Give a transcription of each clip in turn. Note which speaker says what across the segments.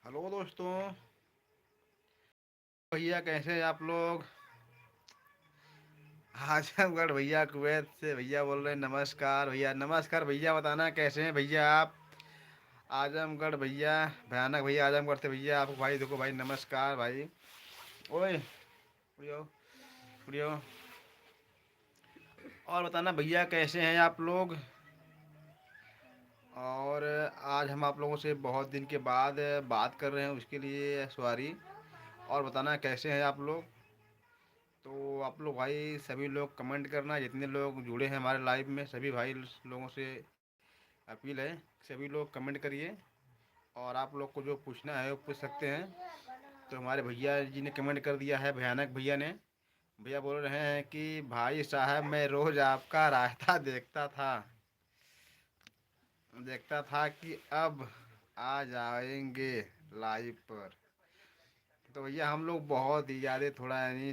Speaker 1: Hello दोस्तों। भैया कैसे हैं आप लोग। आजमगढ़ भैया कुवैत से भैया बोल रहे हैं। नमस्कार भैया। नमस्कार भैया। बताना कैसे हैं भैया आप। आजमगढ़ भैया भयानक भैया आजमगढ़ से भैया आपको भाई देखो भाई नमस्कार भाई। ओए उड़ियो उड़ियो। और बताना भैया कैसे हैं आप लोग। और आज हम आप लोगों से बहुत दिन के बाद बात कर रहे हैं उसके लिए सॉरी। और बताना कैसे हैं आप लोग। तो आप लोग भाई सभी लोग कमेंट करना जितने लोग जुड़े हैं हमारे लाइव में सभी भाई लोगों से अपील है सभी लोग कमेंट करिए। और आप लोग को जो पूछना है वो पूछ सकते हैं। तो हमारे भैया जी ने कमेंट कर दिया है भयानक भैया ने। भैया बोल रहे हैं कि भाई साहब मैं रोज़ आपका रायता देखता था कि अब आ जाएंगे लाइव पर। तो भैया हम लोग बहुत ही ज़्यादा थोड़ा यानी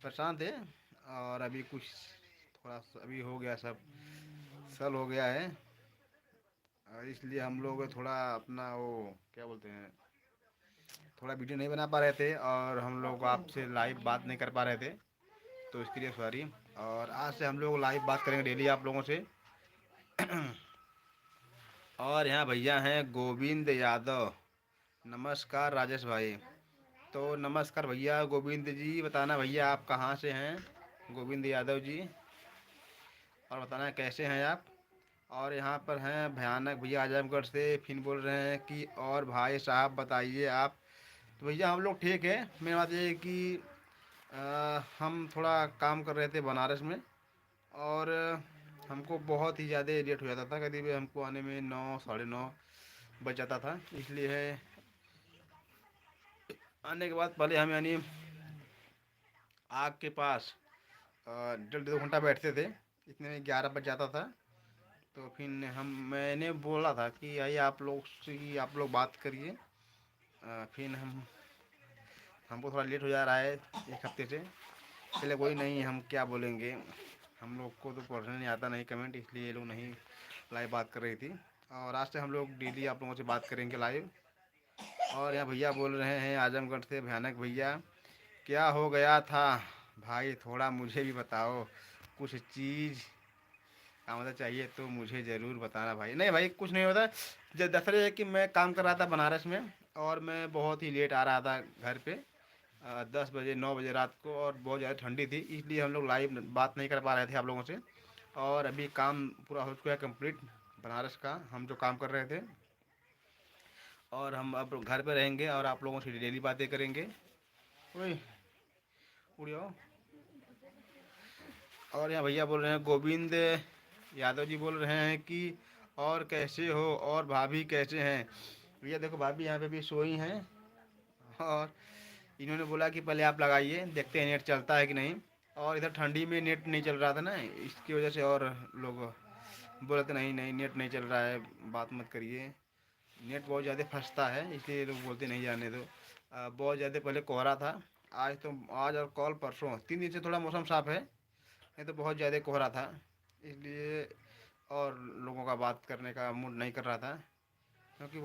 Speaker 1: परेशान थे। और अभी कुछ थोड़ा अभी हो गया सब सल हो गया है। और इसलिए हम लोग थोड़ा अपना वो क्या बोलते हैं थोड़ा वीडियो नहीं बना पा रहे थे और हम लोग आपसे लाइव बात नहीं कर पा रहे थे। तो इसके लिए सॉरी। और आज से हम लोग लाइव बात करेंगे डेली आप लोगों से। और यहाँ भैया हैं गोविंद यादव। नमस्कार राजेश भाई। तो नमस्कार भैया गोविंद जी। बताना भैया आप कहाँ से हैं गोविंद यादव जी। और बताना कैसे हैं आप। और यहाँ पर हैं भयानक भैया आजमगढ़ से फिर बोल रहे हैं कि और भाई साहब बताइए आप। तो भैया हम लोग ठीक है। मेरी बात ये है कि हम थोड़ा काम कर रहे थे बनारस में। और हमको बहुत ही ज़्यादा लेट हो जाता था करीब हमको आने में 9 साढ़े 9 बज जाता था। इसलिए है आने के बाद पहले हम यानी आग के पास डेढ़ 2 घंटा बैठते थे। इतने में 11 बज जाता था। तो फिर हम मैंने बोला था कि आइए आप लोग से आप लोग बात करिए। फिर हमको थोड़ा लेट हो जा रहा है 1 हफ्ते से। चले कोई नहीं हम क्या बोलेंगे। हम लोग को तो पढ़ने नहीं आता नहीं कमेंट इसलिए ये लोग नहीं लाइव बात कर रही थी। और आज से हम लोग डेली आप लोगों से बात करेंगे लाइव। और यहाँ भैया बोल रहे हैं आजमगढ़ से भयानक भैया क्या हो गया था भाई थोड़ा मुझे भी बताओ। कुछ चीज़ का मतलब चाहिए तो मुझे ज़रूर बताना भाई। नहीं भाई कुछ नहीं होता। जब दसरे है कि मैं काम कर रहा था बनारस में। और मैं बहुत ही लेट आ रहा था घर पे 10 बजे 9 बजे रात को। और बहुत ज़्यादा ठंडी थी इसलिए हम लोग लाइव बात नहीं कर पा रहे थे आप लोगों से। और अभी काम पूरा हो चुका है कंप्लीट बनारस का हम जो काम कर रहे थे। और हम अब घर पे रहेंगे और आप लोगों से डेली बातें करेंगे। ओए उड़ियो। और यहाँ भैया बोल रहे हैं गोविंद यादव जी बोल रहे हैं कि और कैसे हो और भाभी कैसे हैं। भैया देखो भाभी यहाँ पे भी सोई हैं। और इन्होंने बोला कि पहले आप लगाइए देखते हैं नेट चलता है कि नहीं। और इधर ठंडी में नेट नहीं चल रहा था ना इसकी वजह से और लोग बोले थे नहीं नहीं नेट नहीं चल रहा है बात मत करिए। नेट बहुत ज़्यादा फंसता है इसलिए लोग बोलते नहीं जाने दो। बहुत ज़्यादा पहले कोहरा था। आज तो आज और कल परसों 3 दिन से थोड़ा मौसम साफ़ है। नहीं तो बहुत ज़्यादा कोहरा था इसलिए और लोगों का बात करने का मूड नहीं कर रहा था। क्योंकि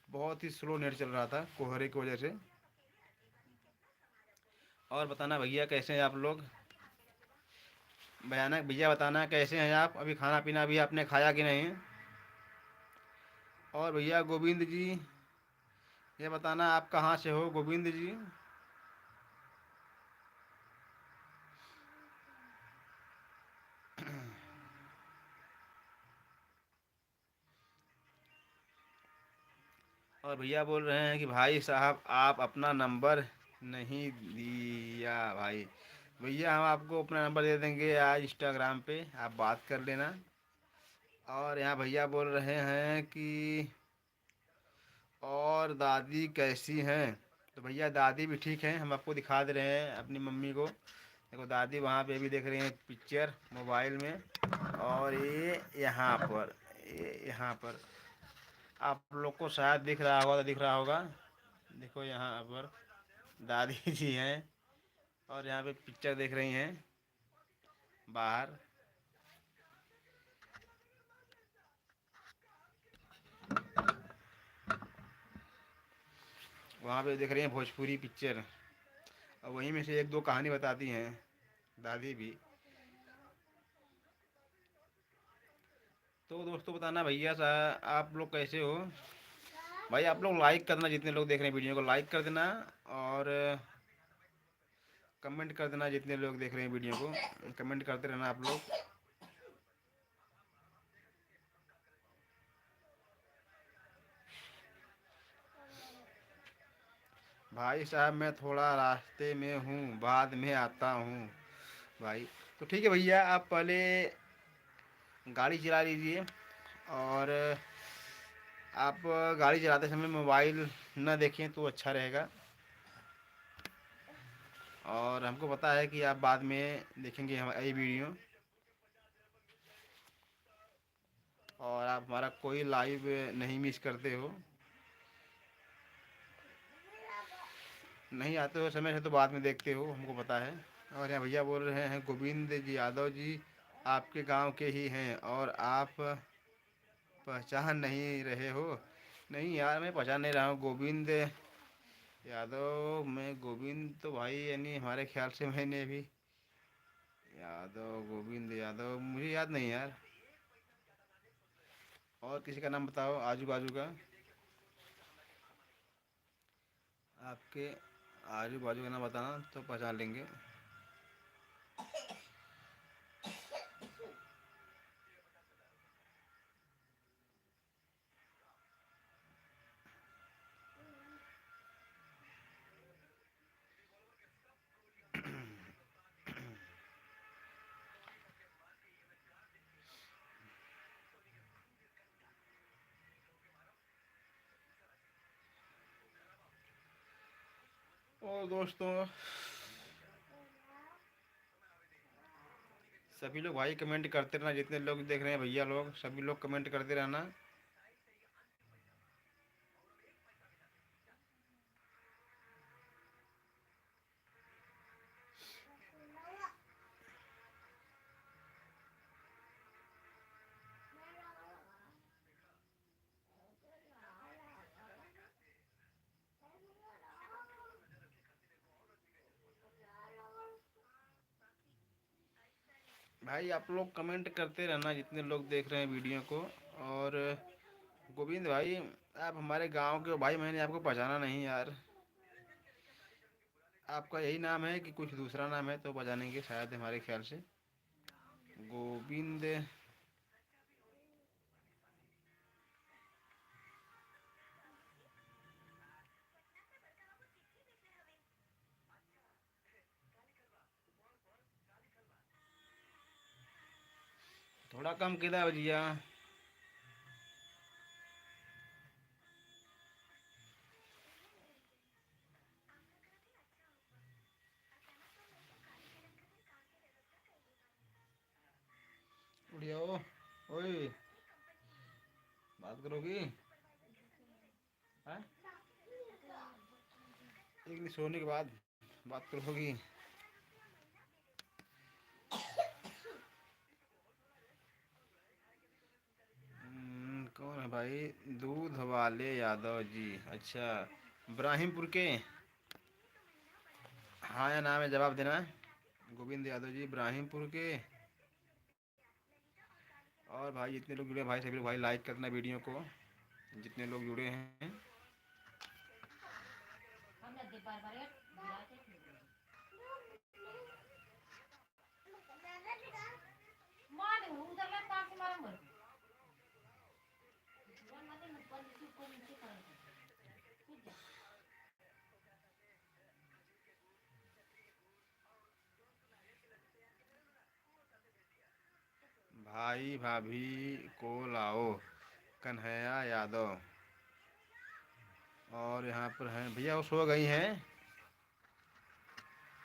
Speaker 1: बहुत ही स्लो नेट चल रहा था कोहरे की वजह से। और बताना भैया कैसे हैं आप लोग। भयानक भैया बताना कैसे हैं आप। अभी खाना पीना भी आपने खाया कि नहीं। और भैया गोविंद जी ये बताना आप कहाँ से हो गोविंद जी। और भैया बोल रहे हैं कि भाई साहब आप अपना नंबर नहीं दिया भाई। भैया हम आपको अपना नंबर दे देंगे आज इंस्टाग्राम पे आप बात कर लेना। और यहाँ भैया बोल रहे हैं कि और दादी कैसी हैं। तो भैया दादी भी ठीक हैं। हम आपको दिखा दे रहे हैं अपनी मम्मी को। देखो दादी वहाँ पे भी देख रही हैं पिक्चर मोबाइल में। और ये यहाँ पर आप लोग को शायद दिख रहा होगा तो दिख रहा होगा। देखो यहाँ पर दादी जी हैं। और यहाँ पे पिक्चर देख रही हैं बाहर। वहाँ पे देख रहे हैं भोजपुरी पिक्चर, और वहीं में से एक दो कहानी बताती हैं दादी भी। तो दोस्तों बताना भैया सा आप लोग कैसे हो। भाई आप लोग लाइक करना, जितने लोग देख रहे हैं वीडियो को लाइक कर देना, और कमेंट कर देना, जितने लोग देख रहे हैं वीडियो को कमेंट करते रहना आप लोग। भाई साहब मैं थोड़ा रास्ते में हूँ, बाद में आता हूँ भाई। तो ठीक है भैया, आप पहले गाड़ी चला लीजिए, और आप गाड़ी चलाते समय मोबाइल न देखें तो अच्छा रहेगा। और हमको पता है कि आप बाद में देखेंगे हमारी वीडियो, और आप हमारा कोई लाइव नहीं मिस करते हो, नहीं आते हो समय से तो बाद में देखते हो, हमको पता है। और यहाँ भैया बोल रहे हैं गोविंद जी यादव जी आपके गांव के ही हैं, और आप पहचान नहीं रहे हो। नहीं यार, मैं पहचान नहीं रहा हूँ गोविंद यादव। मैं गोविंद तो भाई यानी हमारे ख्याल से मैंने भी यादव, गोविंद यादव मुझे याद नहीं यार। और किसी का नाम बताओ आजू बाजू का, आपके आजू बाजू का नाम बताना तो पहचान लेंगे। और दोस्तों सभी लोग भाई कमेंट करते रहना, जितने लोग देख रहे हैं भैया लोग सभी लोग कमेंट करते रहना। भाई आप लोग कमेंट करते रहना, जितने लोग देख रहे हैं वीडियो को। और गोविंद भाई आप हमारे गांव के हो भाई, मैंने आपको पहचाना नहीं यार। आपका यही नाम है कि कुछ दूसरा नाम है तो पहचानेंगे शायद हमारे ख्याल से। गोविंद। थोड़ा कम किधर भैया। उड़िया ओए, बात करोगी? हाँ, एक दिन सोने के बाद बात करोगी? कौन है भाई? दूध वाले यादव जी, अच्छा इब्राहिमपुर के। हाँ या नाम है जवाब देना है। गोविंद यादव जी इब्राहिमपुर के। और भाई जितने लोग जुड़े हैं भाई सभी लोग भाई लाइक करना वीडियो को, जितने लोग जुड़े हैं। भाई भाभी को लाओ, कन्हैया यादव। और यहाँ पर हैं भैया, वो सो गई हैं,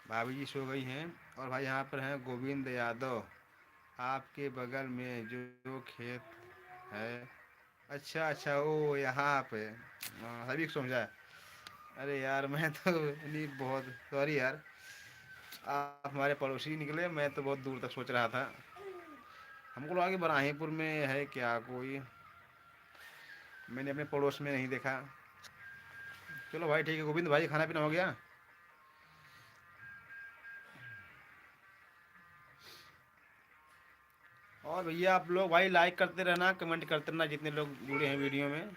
Speaker 1: भाभी जी सो गई हैं। और भाई यहाँ पर हैं गोविंद यादव, आपके बगल में जो खेत है। अच्छा अच्छा, वो यहाँ पे। हाँ, सभी को समझा। अरे यार मैं तो नहीं, बहुत सॉरी यार। आप हमारे पड़ोसी निकले, मैं तो बहुत दूर तक सोच रहा था। हमको लगा कि बराहीपुर में है क्या कोई, मैंने अपने पड़ोस में नहीं देखा। चलो भाई ठीक है गोविंद भाई, खाना पीना हो गया? और भैया आप लोग भाई लाइक करते रहना, कमेंट करते रहना, जितने लोग जुड़े हैं वीडियो में।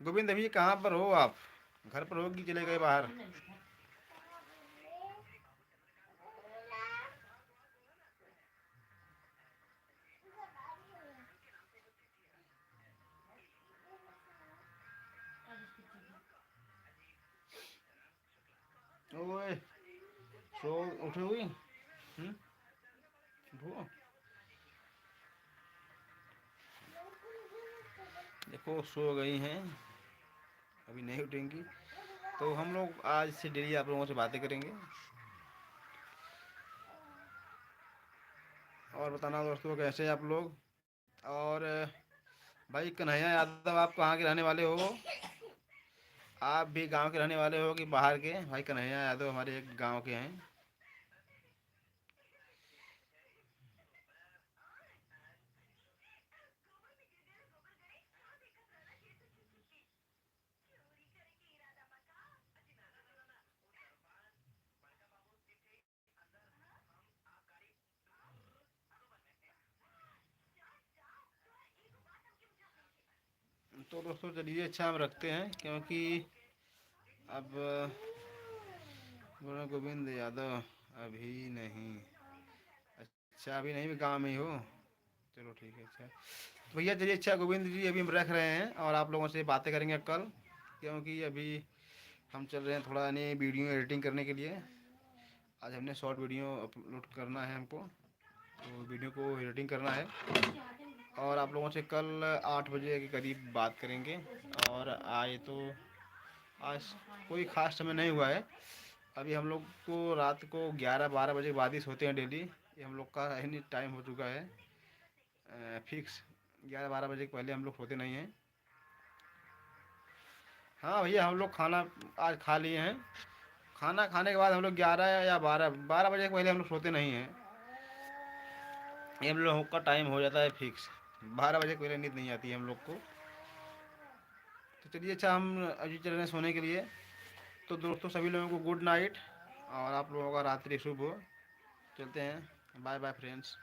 Speaker 1: गोविंद अभी कहाँ पर हो आप? घर पर हो कि चले गए बाहर? ओए, सो उठे हुई? वो देखो सो गई हैं, अभी नहीं उठेंगी। तो हम लोग आज से डेली आप लोगों से बातें करेंगे। और बताना दोस्तों कैसे हैं आप लोग? और भाई कन्हैया यादव, आप कहाँ के रहने वाले हो? आप भी गांव के रहने वाले हो कि बाहर के? भाई कन्हैया यादव हमारे एक गांव के हैं। तो दोस्तों चलिए अच्छा हम रखते हैं, क्योंकि अब बोला गोविंद यादव अभी नहीं। अच्छा अभी नहीं, भी गाँव में ही हो? चलो ठीक है अच्छा। तो भैया चलिए अच्छा गोविंद जी, अभी हम रख रहे हैं और आप लोगों से बातें करेंगे कल, क्योंकि अभी हम चल रहे हैं थोड़ा नहीं वीडियो एडिटिंग करने के लिए। आज हमने शॉर्ट वीडियो अपलोड करना है हमको, तो वीडियो को एडिटिंग करना है। और आप लोगों से कल 8 बजे के करीब बात करेंगे। और आए तो आज कोई ख़ास समय नहीं हुआ है। अभी हम लोग को रात को 11-12 बजे के बाद ही सोते हैं डेली। ये हम लोग का एनी टाइम हो चुका है फिक्स। 11-12 बजे के पहले हम लोग सोते नहीं हैं। हाँ भैया हम लोग खाना आज खा लिए हैं। खाना खाने के बाद हम लोग 11 या 12 बजे के पहले हम लोग सोते नहीं हैं। ये हम लोगों का टाइम हो जाता है फिक्स। 12 बजे के पहले नींद नहीं आती है हम लोग को। तो चलिए अच्छा हम अभी चल रहे हैं सोने के लिए। तो दोस्तों सभी लोगों को गुड नाइट, और आप लोगों का रात्रि शुभ हो। चलते हैं, बाय बाय फ्रेंड्स।